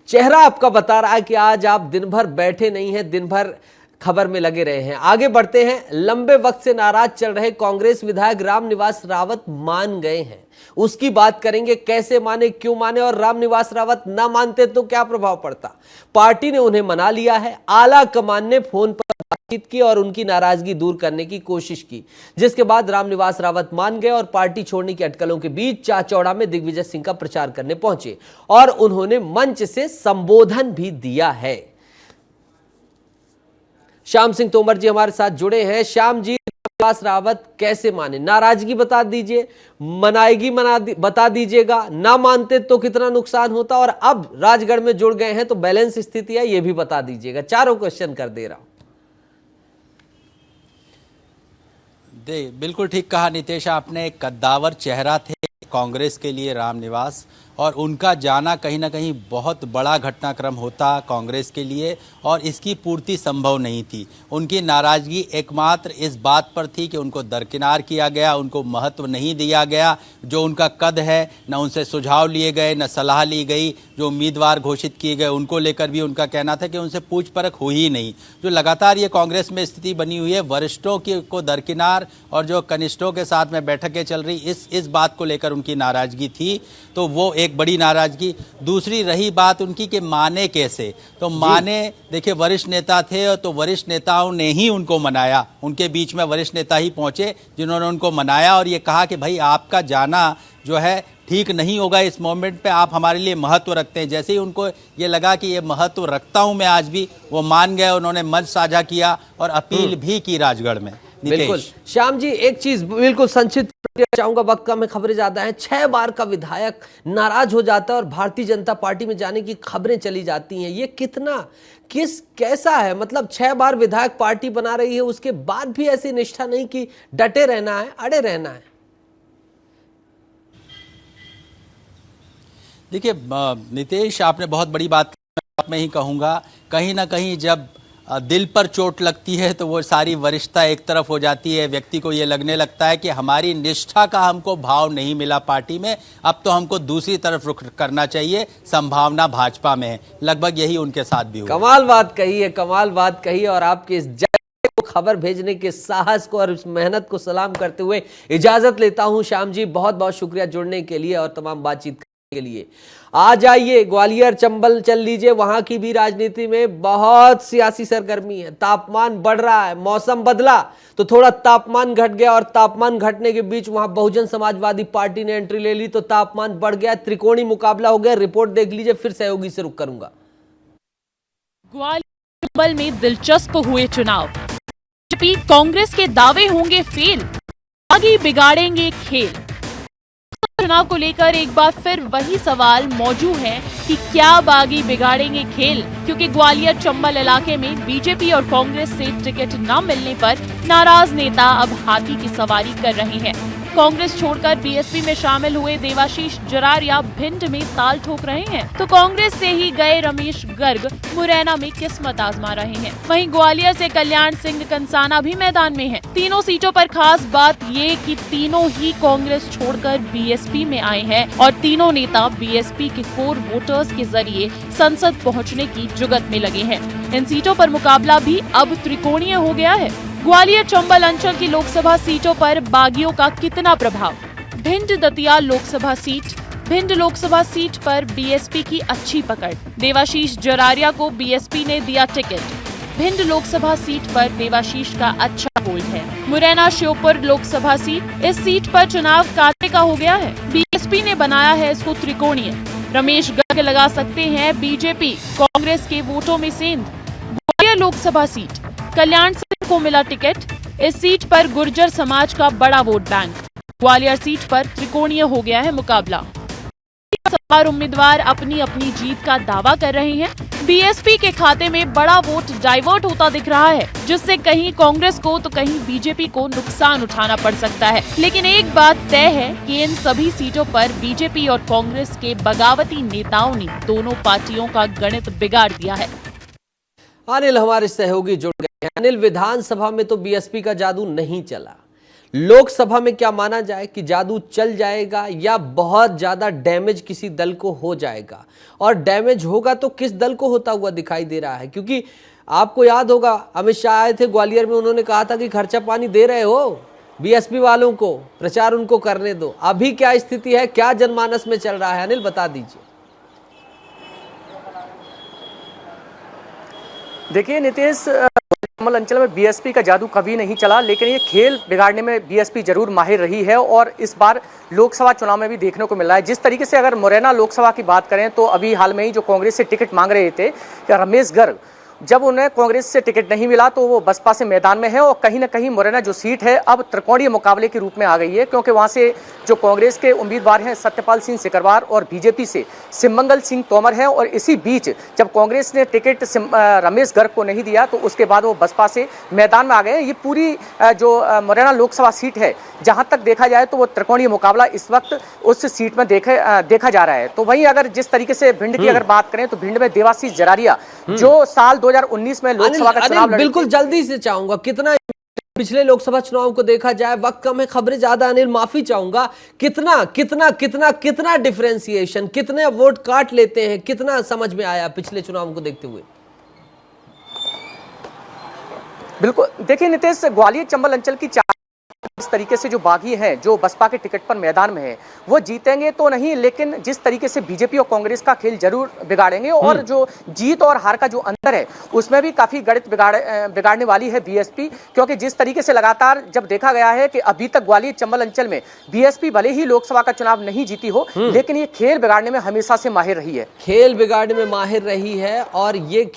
चेहरा आपका बता रहा है कि आज आप दिन भर बैठे नहीं हैं, दिन भर खबर में लगे रहे हैं। आगे बढ़ते हैं। लंबे वक्त से नाराज चल रहे कांग्रेस विधायक रामनिवास रावत मान गए हैं, उसकी बात करेंगे। कैसे माने, क्यों माने, और रामनिवास रावत ना मानते तो क्या प्रभाव पड़ता? पार्टी ने उन्हें मना लिया है। आला कमान ने फोन पर बातचीत की और उनकी नाराजगी दूर करने की कोशिश की, जिसके बाद रामनिवास रावत मान गए और पार्टी छोड़ने की अटकलों के बीच चाचौड़ा में दिग्विजय सिंह का प्रचार करने पहुंचे और उन्होंने मंच से संबोधन भी दिया है। श्याम सिंह तोमर जी हमारे साथ जुड़े हैं। श्याम जी, रामनिवास रावत कैसे माने? नाराजगी बता दीजिए, मनाएगी बता दीजिएगा, ना मानते तो कितना नुकसान होता, और अब राजगढ़ में जुड़ गए हैं तो बैलेंस स्थिति है ये भी बता दीजिएगा। चारों क्वेश्चन कर दे रहा हूं। बिल्कुल ठीक कहा नितेश आपने। कद्दावर चेहरा थे कांग्रेस के लिए रामनिवास, और उनका जाना कहीं ना कहीं बहुत बड़ा घटनाक्रम होता कांग्रेस के लिए और इसकी पूर्ति संभव नहीं थी। उनकी नाराज़गी एकमात्र इस बात पर थी कि उनको दरकिनार किया गया, उनको महत्व नहीं दिया गया। जो उनका कद है, न उनसे सुझाव लिए गए, न सलाह ली गई। जो उम्मीदवार घोषित किए गए उनको लेकर भी उनका कहना था कि उनसे पूछ परख हुई ही नहीं। जो लगातार ये कांग्रेस में स्थिति बनी हुई है, वरिष्ठों की को दरकिनार और जो कनिष्ठों के साथ में बैठकें चल रही, इस बात को लेकर उनकी नाराज़गी थी, तो वो एक बड़ी नाराज़गी। दूसरी रही बात उनकी कि माने कैसे, तो माने देखिए वरिष्ठ नेता थे तो वरिष्ठ नेताओं ने ही उनको मनाया। उनके बीच में वरिष्ठ नेता ही पहुंचे जिन्होंने उनको मनाया और ये कहा कि भाई आपका जाना जो है ठीक नहीं होगा, इस मोमेंट पे आप हमारे लिए महत्व रखते हैं। जैसे ही उनको ये लगा कि ये महत्व रखता हूं मैं आज भी, वो मान गए। उन्होंने मंच साझा किया और अपील भी की राजगढ़ में। बिल्कुल श्याम जी, एक चीज बिल्कुल संक्षिप्त चाहूंगा, वक्त कम है, खबरें ज्यादा हैं। 6 बार का विधायक नाराज हो जाता है और भारतीय जनता पार्टी में जाने की खबरें चली जाती हैं। ये कैसा है? मतलब 6 बार विधायक पार्टी बना रही है, उसके बाद भी ऐसी निष्ठा नहीं कि डटे रहना है, अड़े रहना है। देखिए नितेश, आपने बहुत बड़ी बात मैं ही कहूँगा, कहीं ना कहीं जब दिल पर चोट लगती है तो वो सारी वरिष्ठता एक तरफ हो जाती है। व्यक्ति को ये लगने लगता है कि हमारी निष्ठा का हमको भाव नहीं मिला पार्टी में, अब तो हमको दूसरी तरफ रुख करना चाहिए। संभावना भाजपा में है, लगभग यही उनके साथ भी हुआ। कमाल बात कही है, कमाल बात कही है। और आपके इस को खबर भेजने के साहस को और इस मेहनत को सलाम करते हुए इजाजत लेता हूं। श्याम जी, बहुत बहुत शुक्रिया जुड़ने के लिए और तमाम बातचीत के लिए। आ जाइए ग्वालियर चंबल चल लीजिए, वहां की भी राजनीति में बहुत सियासी सरगर्मी है। तापमान बढ़ रहा है, मौसम बदला तो थोड़ा तापमान घट गया और तापमान घटने के बीच वहां बहुजन समाजवादी पार्टी ने एंट्री ले ली तो तापमान बढ़ गया, त्रिकोणीय मुकाबला हो गया। रिपोर्ट देख लीजिए, फिर सहयोगी से रुक करूंगा। ग्वालियर चंबल में दिलचस्प हुए चुनाव, बीजेपी कांग्रेस के दावे होंगे फेल, आगे बिगाड़ेंगे खेल। चुनाव को लेकर एक बार फिर वही सवाल मौजूद है कि क्या बागी बिगाड़ेंगे खेल, क्योंकि ग्वालियर चंबल इलाके में बीजेपी और कांग्रेस से टिकट न मिलने पर नाराज नेता अब हाथी की सवारी कर रहे हैं। कांग्रेस छोड़कर बीएसपी में शामिल हुए देवाशीष जरारिया भिंड में ताल ठोक रहे हैं, तो कांग्रेस से ही गए रमेश गर्ग मुरैना में किस्मत आजमा रहे हैं। वहीं ग्वालियर से कल्याण सिंह कंसाना भी मैदान में हैं। तीनों सीटों पर खास बात ये कि तीनों ही कांग्रेस छोड़कर बीएसपी में आए हैं और तीनों नेता बीएसपी के कोर वोटर्स के जरिए संसद पहुँचने की जुगत में लगे हैं। इन सीटों पर मुकाबला भी अब त्रिकोणीय हो गया है। ग्वालियर चंबल अंचल की लोकसभा सीटों पर बागियों का कितना प्रभाव? भिंड दतिया लोकसभा सीट, भिंड लोकसभा सीट पर बीएसपी की अच्छी पकड़, देवाशीष जरारिया को बीएसपी ने दिया टिकट। भिंड लोकसभा सीट पर देवाशीष का अच्छा होल्ड है। मुरैना श्योपुर लोकसभा सीट, इस सीट पर चुनाव कांटे का हो गया है। बीएसपी ने बनाया है इसको त्रिकोणीय। रमेश गर्ग लगा सकते हैं बीजेपी कांग्रेस के वोटों में सेंध। ग्वालियर लोकसभा सीट, कल्याण सिंह को मिला टिकट। इस सीट पर गुर्जर समाज का बड़ा वोट बैंक। ग्वालियर सीट पर त्रिकोणीय हो गया है मुकाबला। सवार उम्मीदवार अपनी अपनी जीत का दावा कर रहे हैं। बीएसपी के खाते में बड़ा वोट डाइवर्ट होता दिख रहा है, जिससे कहीं कांग्रेस को तो कहीं बीजेपी को नुकसान उठाना पड़ सकता है। लेकिन एक बात तय है कि इन सभी सीटों पर बीजेपी और कांग्रेस के बगावती नेताओं ने दोनों पार्टियों का गणित बिगाड़ दिया है। अनिल हमारे सहयोगी जुड़ गए। अनिल, विधानसभा में तो बीएसपी का जादू नहीं चला, लोकसभा में क्या माना जाए कि जादू चल जाएगा या बहुत ज्यादा डैमेज किसी दल को हो जाएगा? और डैमेज होगा तो किस दल को होता हुआ दिखाई दे रहा है? क्योंकि आपको याद होगा अमित शाह आए थे ग्वालियर में, उन्होंने कहा था कि खर्चा पानी दे रहे हो बीएसपी वालों को, प्रचार उनको करने दो। अभी क्या स्थिति है, क्या जनमानस में चल रहा है? अनिल बता दीजिए। देखिए नीतीश, चंबल अंचल में बीएसपी का जादू कभी नहीं चला, लेकिन ये खेल बिगाड़ने में बीएसपी जरूर माहिर रही है और इस बार लोकसभा चुनाव में भी देखने को मिल रहा है। जिस तरीके से अगर मुरैना लोकसभा की बात करें तो अभी हाल में ही जो कांग्रेस से टिकट मांग रहे थे रमेश गर्ग, जब उन्हें कांग्रेस से टिकट नहीं मिला तो वो बसपा से मैदान में है और कहीं ना कहीं मुरैना जो सीट है अब त्रिकोणीय मुकाबले के रूप में आ गई है, क्योंकि वहां से जो कांग्रेस के उम्मीदवार हैं सत्यपाल सिंह सिकरवार और बीजेपी से सिमंगल सिंह तोमर हैं। और इसी बीच जब कांग्रेस ने टिकट रमेश गर्ग को नहीं दिया तो उसके बाद वो बसपा से मैदान में आ गए। ये पूरी जो मुरैना लोकसभा सीट है जहां तक देखा जाए तो वो त्रिकोणीय मुकाबला इस वक्त उस सीट में देखा जा रहा है। तो वहीं अगर जिस तरीके से भिंड की अगर बात करें तो भिंड में देवाशीष जरारिया जो साल 2019 में लोकसभा का चुनाव लड़े, बिल्कुल जल्दी से चाहूंगा कितना पिछले लोकसभा चुनाव को देखा जाए, वक्त कम है, खबरें ज्यादा, अनिल माफी चाहूंगा, कितना कितना कितना कितना डिफरेंशिएशन, कितने वोट काट लेते हैं, कितना समझ में आया पिछले चुनाव को देखते हुए? बिल्कुल देखिए नीतीश, ग्वालियर चंबल अंचल की इस तरीके से जो बागी हैं जो बसपा के टिकट पर मैदान में है वो जीतेंगे तो नहीं, लेकिन जिस तरीके से बीजेपी और कांग्रेस का खेल जरूर बिगाड़ेंगे। और जो जीत और हार का जो अंतर है उसमें भी काफी गणित बिगाड़ने वाली है बीएसपी, क्योंकि जिस तरीके से लगातार जब देखा गया है कि अभी तक ग्वालियर चंबल अंचल में बीएसपी भले ही लोकसभा का चुनाव नहीं जीती हो लेकिन ये खेल बिगाड़ने में हमेशा से माहिर रही है, खेल बिगाड़ने में माहिर रही है और ये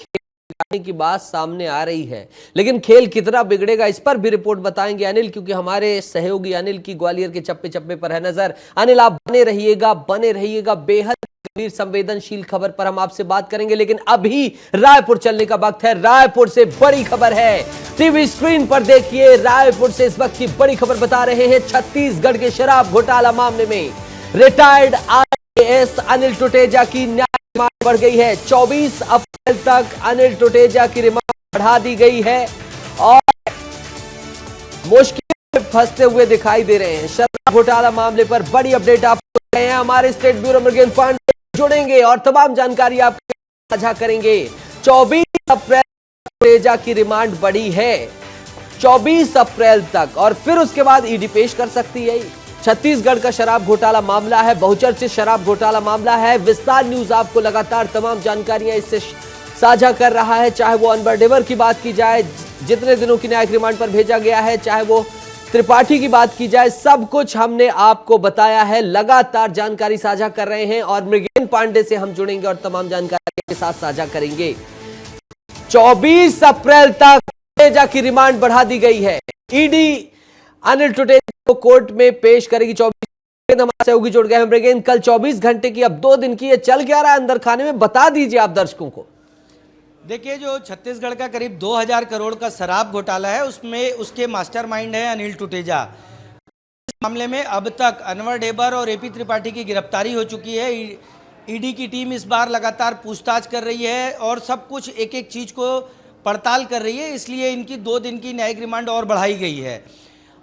की बात सामने आ रही है। लेकिन खेल कितना बिगड़ेगा इस पर भी रिपोर्ट बताएंगे अनिल, क्योंकि हमारे सहयोगी अनिल की ग्वालियर के चप्पे चप्पे पर है नजर। अनिल, आप बने रहिएगा। बेहद गंभीर संवेदनशील खबर पर हम आपसे बात करेंगे, लेकिन अभी रायपुर चलने का वक्त है। रायपुर से बड़ी खबर है, टीवी स्क्रीन पर देखिए। रायपुर से इस वक्त की बड़ी खबर बता रहे हैं, छत्तीसगढ़ के शराब घोटाला मामले में रिटायर्ड IAS अनिल टुटेजा की रिमांड बढ़ गई है। 24 अप्रैल तक अनिल टुटेजा की रिमांड बढ़ा दी गई है और मुश्किल में फंसते हुए दिखाई दे रहे हैं। शराब घोटाला मामले पर बड़ी अपडेट आपको दे रहे हैं। हमारे स्टेट ब्यूरो मृगेंद्र पांडे जुड़ेंगे और तमाम जानकारी आपके साझा करेंगे। 24 अप्रैल टुटेजा की रिमांड बढ़ी है 24 अप्रैल तक, और फिर उसके बाद ईडी पेश कर सकती है। छत्तीसगढ़ का शराब घोटाला मामला है, बहुचर्चित शराब घोटाला मामला है। विस्तार न्यूज आपको लगातार तमाम जानकारियां इससे साझा कर रहा है, चाहे वो अनवर डेवर की बात की जाए जितने दिनों की न्यायिक रिमांड पर भेजा गया है, चाहे वो त्रिपाठी की बात की जाए, सब कुछ हमने आपको बताया है। लगातार जानकारी साझा कर रहे हैं और मृगेंद्र पांडे से हम जुड़ेंगे और तमाम जानकारी के साथ साझा करेंगे। 24 अप्रैल तक टुटेजा की रिमांड बढ़ा दी गई है। ईडी अनिल टुटेजा को कोर्ट में पेश करेगी 24। हमारे सहयोगी जुड़ गए हैं मृगेंद्र। कल 24 घंटे की, अब 2 दिन की, ये चल क्या रहा है अंदर खाने में, बता दीजिए आप दर्शकों को। देखिए, जो छत्तीसगढ़ का करीब 2000 करोड़ का शराब घोटाला है उसमें उसके मास्टरमाइंड है अनिल टुटेजा। इस मामले में अब तक अनवर डेबर और AP त्रिपाठी की गिरफ्तारी हो चुकी है। ईडी की टीम इस बार लगातार पूछताछ कर रही है और सब कुछ एक एक चीज को पड़ताल कर रही है, इसलिए इनकी 2 दिन की न्यायिक रिमांड और बढ़ाई गई है।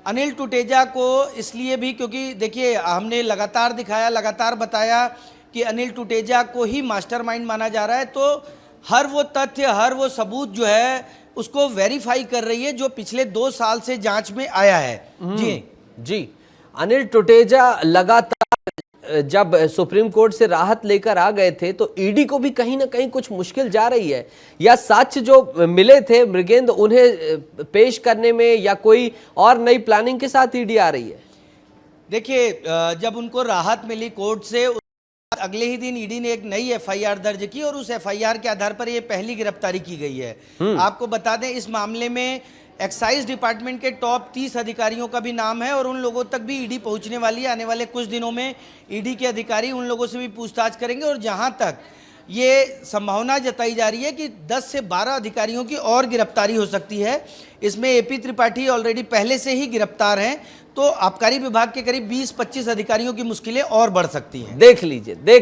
अनिल टुटेजा को इसलिए भी क्योंकि देखिए हमने लगातार दिखाया, लगातार बताया कि अनिल टुटेजा को ही मास्टरमाइंड माना जा रहा है, तो हर वो तथ्य, हर वो सबूत जो है उसको वेरीफाई कर रही है जो पिछले 2 साल से जांच में आया है। जी अनिल टुटेजा लगातार जब सुप्रीम कोर्ट से राहत लेकर आ गए थे तो ईडी को भी कहीं ना कहीं कुछ मुश्किल जा रही है, या साक्ष्य जो मिले थे मृगेंद्र उन्हें पेश करने में, या कोई और नई प्लानिंग के साथ ईडी आ रही है? देखिए, जब उनको राहत मिली कोर्ट से, अगले ही दिन ईडी ने एक नई FIR दर्ज की और उस FIR के आधार पर ये पहली गिरफ्तारी की गई है। आपको बता दें, इस मामले में एक्साइज डिपार्टमेंट के टॉप 30 अधिकारियों का भी नाम है और उन लोगों तक भी ईडी पहुंचने वाली है। आने वाले कुछ दिनों में ईडी के अधिकारी उन लोगों से भी पूछताछ करेंगे और जहां तक ये संभावना जताई जा रही है कि 10 से 12 अधिकारियों की और गिरफ्तारी हो सकती है। इसमें AP त्रिपाठी ऑलरेडी पहले से ही गिरफ्तार हैं, तो आबकारी विभाग के करीब 20-25 अधिकारियों की मुश्किलें और बढ़ सकती हैं। देख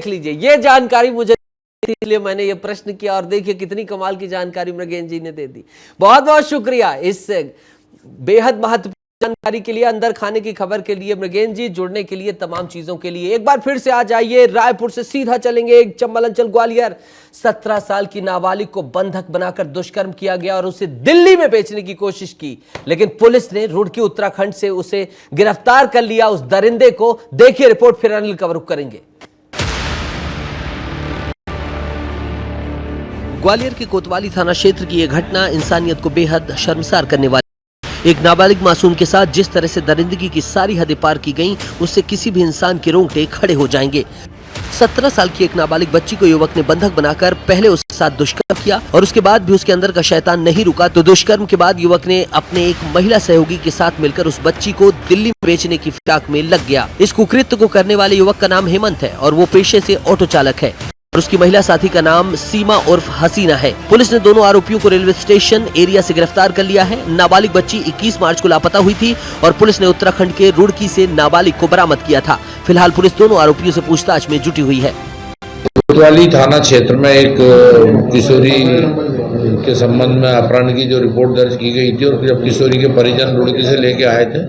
लीजिए ये जानकारी मुझे, इसलिए मैंने ये प्रश्न किया और देखिए कितनी कमाल की जानकारी मृगेंद्र जी ने दे दी। बहुत बहुत शुक्रिया इस बेहद महत्वपूर्ण जानकारी के लिए, अंदर खाने की खबर के लिए, मृगेंद्र जी जुड़ने के लिए, तमाम चीजों के लिए। एक बार फिर से आ जाइए, रायपुर से सीधा चलेंगे चंबल अंचल ग्वालियर। 17 साल की नाबालिग को बंधक बनाकर दुष्कर्म किया गया और उसे दिल्ली में बेचने की कोशिश की, लेकिन पुलिस ने रुड़की उत्तराखंड से उसे गिरफ्तार कर लिया, उस दरिंदे को। देखिए रिपोर्ट, फिर अनिल का रुख करेंगे। ग्वालियर के कोतवाली थाना क्षेत्र की यह घटना इंसानियत को बेहद शर्मसार करने वाली। एक नाबालिग मासूम के साथ जिस तरह से दरिंदगी की सारी हदें पार की गईं, उससे किसी भी इंसान के रोंगटे खड़े हो जाएंगे। 17 साल की एक नाबालिग बच्ची को युवक ने बंधक बनाकर पहले उसके साथ दुष्कर्म किया और उसके बाद भी उसके अंदर का शैतान नहीं रुका तो दुष्कर्म के बाद युवक ने अपने एक महिला सहयोगी के साथ मिलकर उस बच्ची को दिल्ली में बेचने की फिराक में लग गया। इस कुकृत्य को करने वाले युवक का नाम हेमंत है और वो पेशे से ऑटो चालक है और उसकी महिला साथी का नाम सीमा उर्फ हसीना है। पुलिस ने दोनों आरोपियों को रेलवे स्टेशन एरिया से गिरफ्तार कर लिया है। नाबालिग बच्ची 21 मार्च को लापता हुई थी और पुलिस ने उत्तराखंड के रुड़की से नाबालिग को बरामद किया था। फिलहाल पुलिस दोनों आरोपियों से पूछताछ में जुटी हुई है। कोतवाली थाना क्षेत्र में एक किशोरी के संबंध में अपहरण की जो रिपोर्ट दर्ज की गई थी और जब किशोरी के परिजन रुड़की से लेके आए थे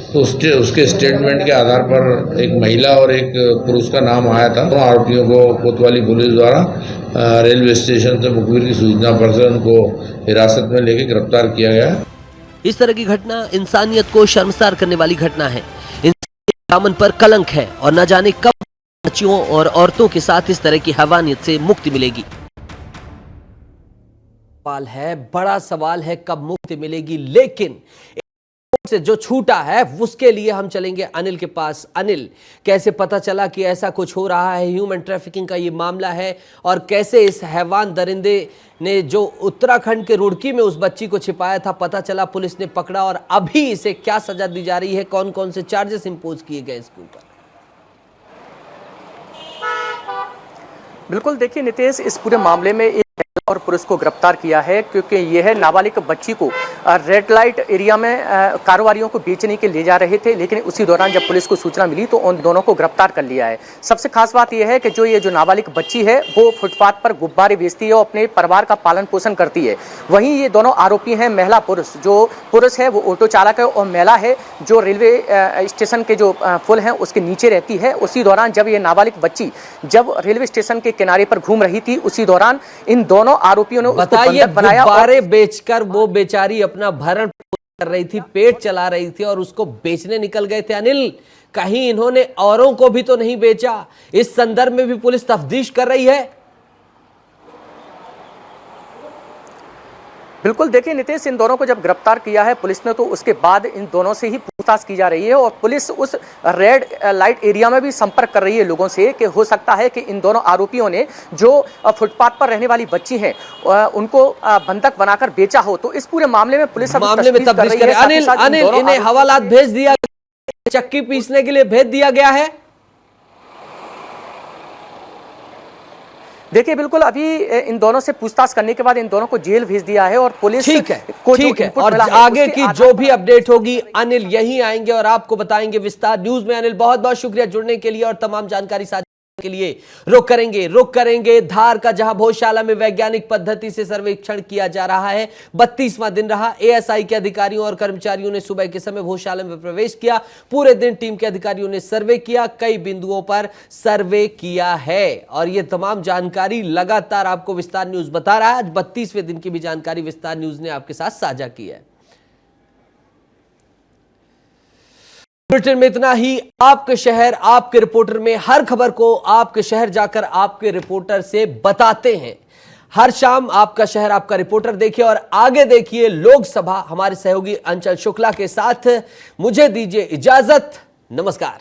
तो उसके स्टेटमेंट के आधार पर एक महिला और एक पुरुष का नाम आया था। दोनों आरोपियों को कोतवाली पुलिस द्वारा रेलवे स्टेशन से मुखबिर की सूचना पर से उनको हिरासत में लेकर गिरफ्तार किया गया है। इस तरह की घटना इंसानियत को शर्मसार करने वाली घटना है। इंसानियत के दामन पर कलंक है और न जाने कब बच्चियों और औरतों के साथ इस तरह की हैवानियत से मुक्ति मिलेगी। सवाल है, बड़ा सवाल है कब मुक्ति मिलेगी। लेकिन से जो छूटा है उसके लिए हम चलेंगे अनिल के पास। अनिल, कैसे पता चला कि ऐसा कुछ हो रहा है? ह्यूमन ट्रैफिकिंग का ये मामला है और कैसे इस हैवान दरिंदे ने जो उत्तराखंड के रुड़की में उस बच्ची को छिपाया था पता चला, पुलिस ने पकड़ा और अभी इसे क्या सजा दी जा रही है? कौन कौन से चार्जेस इंपोज किए गए इसके ऊपर? बिल्कुल, देखिए नितेश, इस पूरे मामले में एक और पुलिस को गिरफ्तार किया है क्योंकि यह नाबालिग बच्ची को रेड लाइट एरिया में कारोबारियों को बेचने के ले जा रहे थे, लेकिन उसी दौरान जब पुलिस को सूचना मिली तो उन दोनों को गिरफ्तार कर लिया है। सबसे खास बात यह है कि जो नाबालिग बच्ची है वो फुटपाथ पर गुब्बारे बेचती है और अपने परिवार का पालन पोषण करती है। वहीं ये दोनों आरोपी हैं महिला पुरुष। जो पुरुष है वो ऑटो चालक है और महिला है जो रेलवे स्टेशन के जो पुल हैं उसके नीचे रहती है। उसी दौरान जब ये नाबालिग बच्ची जब रेलवे स्टेशन के किनारे पर घूम रही थी उसी दौरान इन दोनों आरोपियों ने उसको बंधक बनाया। गुब्बारे बेचकर वो बेचारी अपना भरण कर रही थी, पेट चला रही थी और उसको बेचने निकल गए थे। अनिल, कहीं इन्होंने औरों को भी तो नहीं बेचा? इस संदर्भ में भी पुलिस तफ्तीश कर रही है। बिल्कुल, देखिए नितेश, इन दोनों को जब गिरफ्तार किया है पुलिस ने तो उसके बाद इन दोनों से ही पूछताछ की जा रही है और पुलिस उस रेड लाइट एरिया में भी संपर्क कर रही है लोगों से कि हो सकता है कि इन दोनों आरोपियों ने जो फुटपाथ पर रहने वाली बच्ची हैं उनको बंधक बनाकर बेचा हो। तो इस पूरे मामले में पुलिस मामले में तफ्तीश कर रही है। अनिल, इन्हें हवालात भेज दिया, चक्की पीसने के लिए भेज दिया गया है। देखिए बिल्कुल, अभी इन दोनों से पूछताछ करने के बाद इन दोनों को जेल भेज दिया है और पुलिस ठीक है और आगे की जो भी अपडेट होगी अनिल यहीं आएंगे और आपको बताएंगे विस्तार न्यूज में। अनिल, बहुत बहुत शुक्रिया जुड़ने के लिए और तमाम जानकारी साझा के लिए। रुक करेंगे धार का, जहां भोजशाला में वैज्ञानिक पद्धति से सर्वेक्षण किया जा रहा है। 32वां दिन रहा। एएसआई के अधिकारियों और कर्मचारियों ने सुबह के समय भोजशाला में प्रवेश किया। पूरे दिन टीम के अधिकारियों ने सर्वे किया, कई बिंदुओं पर सर्वे किया है और यह तमाम जानकारी लगातार आपको विस्तार न्यूज बता रहा है। आज 32वें दिन की भी जानकारी विस्तार न्यूज ने आपके साथ साझा की है। बुलेटिन में इतना ही। आपके शहर आपके रिपोर्टर में हर खबर को आपके शहर जाकर आपके रिपोर्टर से बताते हैं। हर शाम आपका शहर आपका रिपोर्टर देखिए और आगे देखिए लोकसभा हमारे सहयोगी अंचल शुक्ला के साथ। मुझे दीजिए इजाजत, नमस्कार।